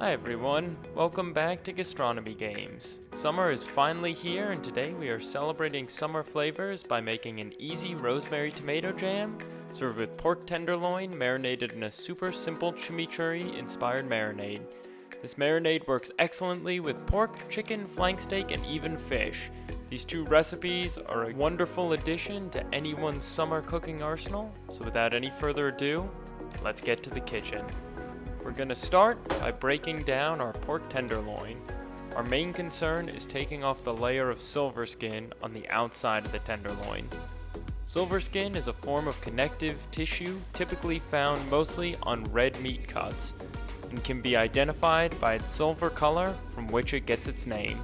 Hi everyone, welcome back to Gastronomy Games. Summer is finally here and today we are celebrating summer flavors by making an easy rosemary tomato jam served with pork tenderloin marinated in a super simple chimichurri inspired marinade. This marinade works excellently with pork, chicken, flank steak, and even fish. These two recipes are a wonderful addition to anyone's summer cooking arsenal, so without any further ado, let's get to the kitchen. We're going to start by breaking down our pork tenderloin. Our main concern is taking off the layer of silver skin on the outside of the tenderloin. Silver skin is a form of connective tissue typically found mostly on red meat cuts and can be identified by its silver color from which it gets its name.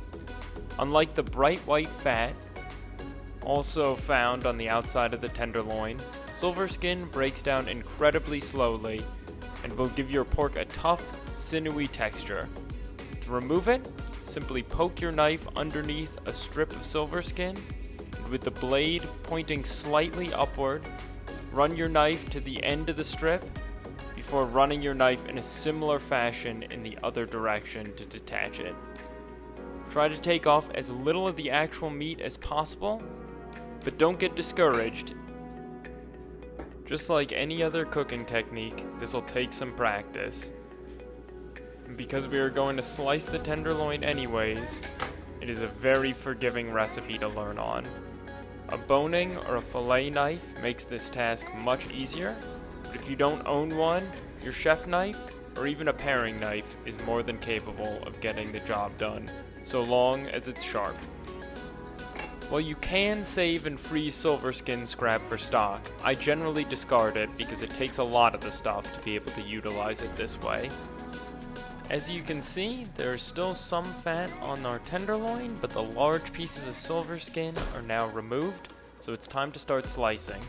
Unlike the bright white fat, also found on the outside of the tenderloin, silver skin breaks down incredibly slowly and will give your pork a tough, sinewy texture. To remove it, simply poke your knife underneath a strip of silver skin, and with the blade pointing slightly upward, run your knife to the end of the strip before running your knife in a similar fashion in the other direction to detach it. Try to take off as little of the actual meat as possible, but don't get discouraged. Just like any other cooking technique, this will take some practice. And because we are going to slice the tenderloin anyways, it is a very forgiving recipe to learn on. A boning or a fillet knife makes this task much easier, but if you don't own one, your chef knife or even a paring knife is more than capable of getting the job done, so long as it's sharp. While you can save and freeze silver skin scrap for stock, I generally discard it because it takes a lot of the stuff to be able to utilize it this way. As you can see, there is still some fat on our tenderloin, but the large pieces of silver skin are now removed, so it's time to start slicing.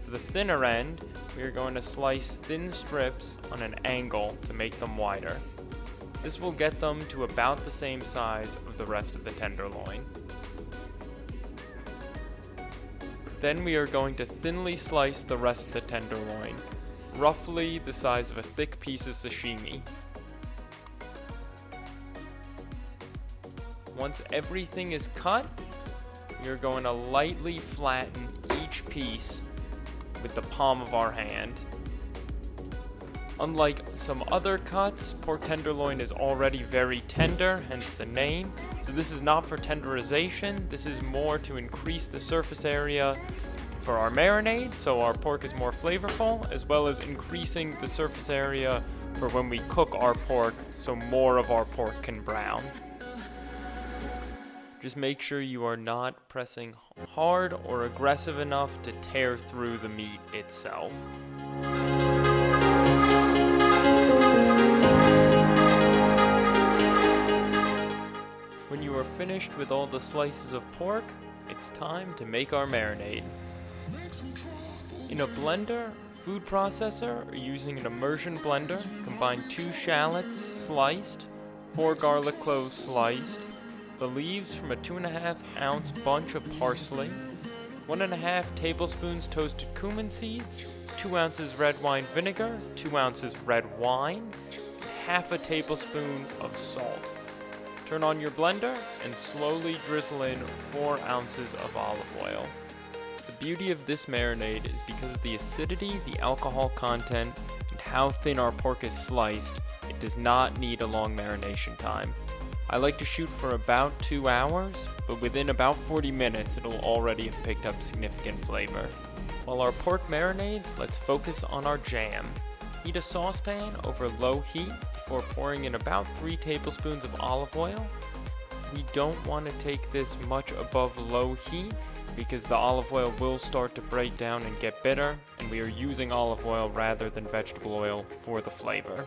For the thinner end, we are going to slice thin strips on an angle to make them wider. This will get them to about the same size of the rest of the tenderloin. Then we are going to thinly slice the rest of the tenderloin, roughly the size of a thick piece of sashimi. Once everything is cut, we are going to lightly flatten each piece with the palm of our hand. Unlike some other cuts, pork tenderloin is already very tender, hence the name. So this is not for tenderization, this is more to increase the surface area for our marinade, so our pork is more flavorful, as well as increasing the surface area for when we cook our pork, so more of our pork can brown. Just make sure you are not pressing hard or aggressive enough to tear through the meat itself. When you are finished with all the slices of pork, it's time to make our marinade. In a blender, food processor, or using an immersion blender, combine 2 shallots sliced, 4 garlic cloves sliced, the leaves from a 2.5 ounce bunch of parsley, 1.5 tablespoons toasted cumin seeds, 2 ounces red wine vinegar, 2 ounces red wine, and half a tablespoon of salt. Turn on your blender and slowly drizzle in 4 ounces of olive oil. The beauty of this marinade is because of the acidity, the alcohol content, and how thin our pork is sliced, it does not need a long marination time. I like to shoot for about 2 hours, but within about 40 minutes it'll already have picked up significant flavor. While our pork marinades, let's focus on our jam. Heat a saucepan over low heat before pouring in about 3 tablespoons of olive oil. We don't want to take this much above low heat because the olive oil will start to break down and get bitter, and we are using olive oil rather than vegetable oil for the flavor.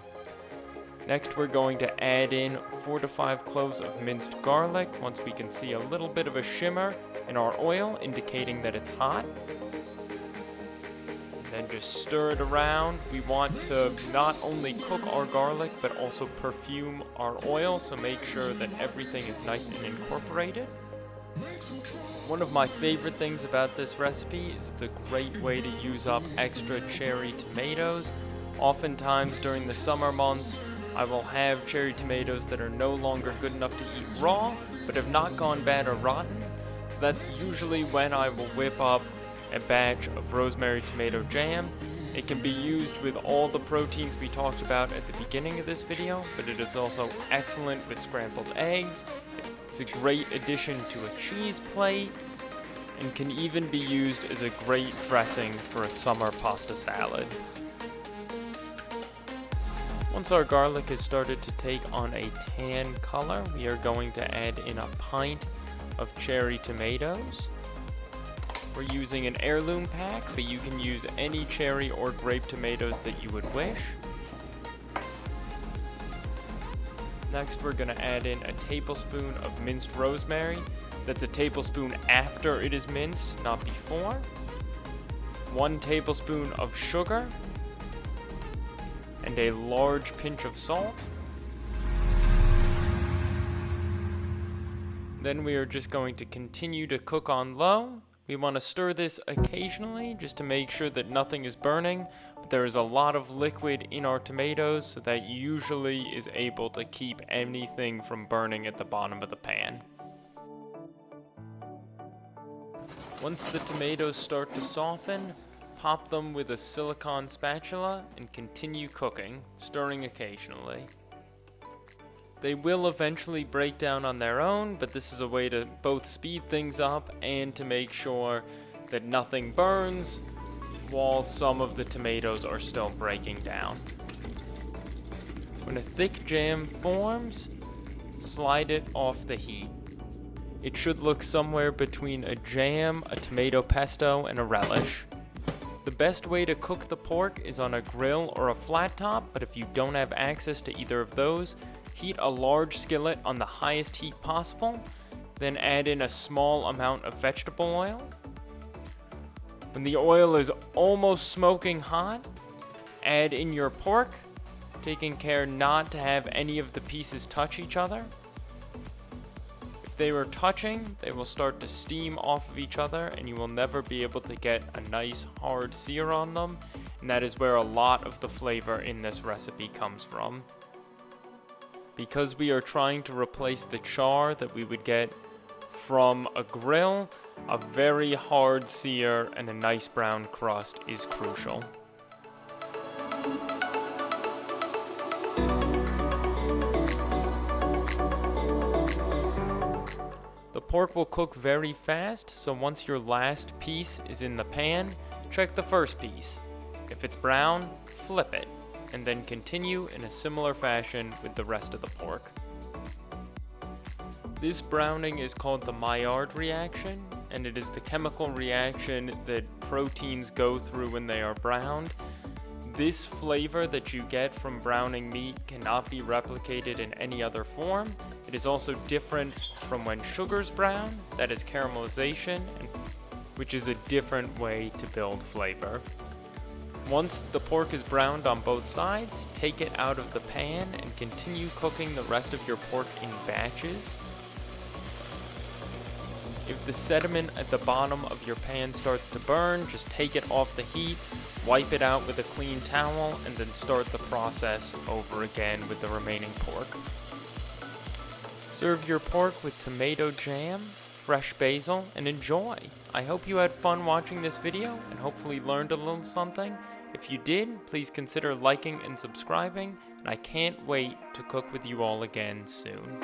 Next, we're going to add in 4 to 5 cloves of minced garlic once we can see a little bit of a shimmer in our oil, indicating that it's hot. Then just stir it around. We want to not only cook our garlic, but also perfume our oil, so make sure that everything is nice and incorporated. One of my favorite things about this recipe is it's a great way to use up extra cherry tomatoes. Oftentimes during the summer months, I will have cherry tomatoes that are no longer good enough to eat raw, but have not gone bad or rotten. So that's usually when I will whip up a batch of rosemary tomato jam. It can be used with all the proteins we talked about at the beginning of this video, but it is also excellent with scrambled eggs. It's a great addition to a cheese plate, and can even be used as a great dressing for a summer pasta salad. Once our garlic has started to take on a tan color, we are going to add in a pint of cherry tomatoes. We're using an heirloom pack, but you can use any cherry or grape tomatoes that you would wish. Next, we're going to add in a tablespoon of minced rosemary. That's a tablespoon after it is minced, not before. 1 tablespoon of sugar. And a large pinch of salt. Then we are just going to continue to cook on low. We want to stir this occasionally just to make sure that nothing is burning, but there is a lot of liquid in our tomatoes, so that usually is able to keep anything from burning at the bottom of the pan. Once the tomatoes start to soften, pop them with a silicone spatula and continue cooking, stirring occasionally. They will eventually break down on their own, but this is a way to both speed things up and to make sure that nothing burns while some of the tomatoes are still breaking down. When a thick jam forms, slide it off the heat. It should look somewhere between a jam, a tomato pesto, and a relish. The best way to cook the pork is on a grill or a flat top, but if you don't have access to either of those, heat a large skillet on the highest heat possible, then add in a small amount of vegetable oil. When the oil is almost smoking hot, add in your pork, taking care not to have any of the pieces touch each other. If they were touching, they will start to steam off of each other and you will never be able to get a nice hard sear on them, and that is where a lot of the flavor in this recipe comes from. Because we are trying to replace the char that we would get from a grill, a very hard sear and a nice brown crust is crucial. The pork will cook very fast, so once your last piece is in the pan, check the first piece. If it's brown, flip it, and then continue in a similar fashion with the rest of the pork. This browning is called the Maillard reaction, and it is the chemical reaction that proteins go through when they are browned. This flavor that you get from browning meat cannot be replicated in any other form. It is also different from when sugar's brown, that is caramelization, which is a different way to build flavor. Once the pork is browned on both sides, take it out of the pan and continue cooking the rest of your pork in batches. If the sediment at the bottom of your pan starts to burn, just take it off the heat, wipe it out with a clean towel, and then start the process over again with the remaining pork. Serve your pork with tomato jam, fresh basil, and enjoy. I hope you had fun watching this video and hopefully learned a little something. If you did, please consider liking and subscribing, and I can't wait to cook with you all again soon.